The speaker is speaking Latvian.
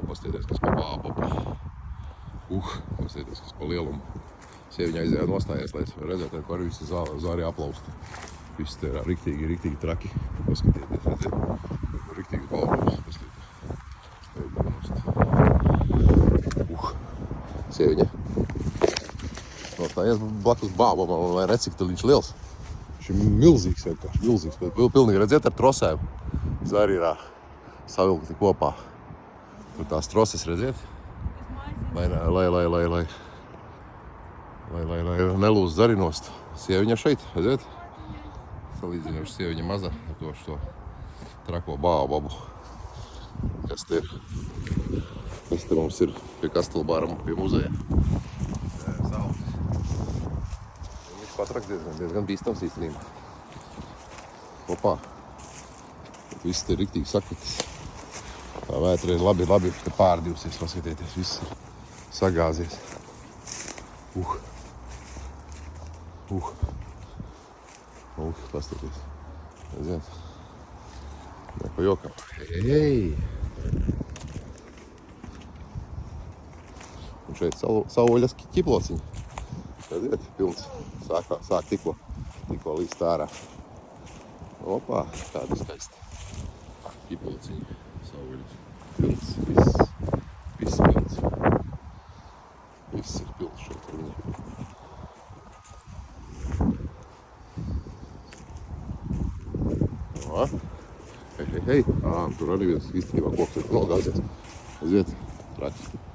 Pastieties, kas pa bāba. Pastieties, kas pa lielumu. Sieviņa aizējā nostājies, lai redzētu, ka arī visi zāri aplausti. Viss te ir riktīgi traki. Paskatieties, redziet. Riktīgi bābas. Sieviņa. Nostājies blakus bābam, lai redz, cik viņš liels. Viņš ir milzīgs vienkārši, milzīgs. Pilnīgi redziet ar trosēm. Zari ir savilkti kopā. Tur tās troses, redziet? Lai nelūst zari nost. Sieviņa šeit, redziet? Salīdzinoši sieviņa maza ar to trako bābabu. Kas te ir? Kas te mums ir pie Kastelbāra, pie muzeja? Viņš patraks diezgan bīstams īstenībā. Opā. Viss te ir riktīgi sakritis. Tā vētra ir labi, ka pārdivsies, paskatieties, viss ir sagāzies. Pastieties. Redziet. Neko jokam. Hei! Un šeit sauļas ķiplociņi. Redziet, pilns. Sāk tikko līst ārā. Opā, tādi skaisti. Ķiplociņi, sauļas. Pilns, viss pilns. Viss ir pilns šeit ar viņu. Hei. Tur arī viens īstenībā koks ir nogāzies. Aiziet, traķis.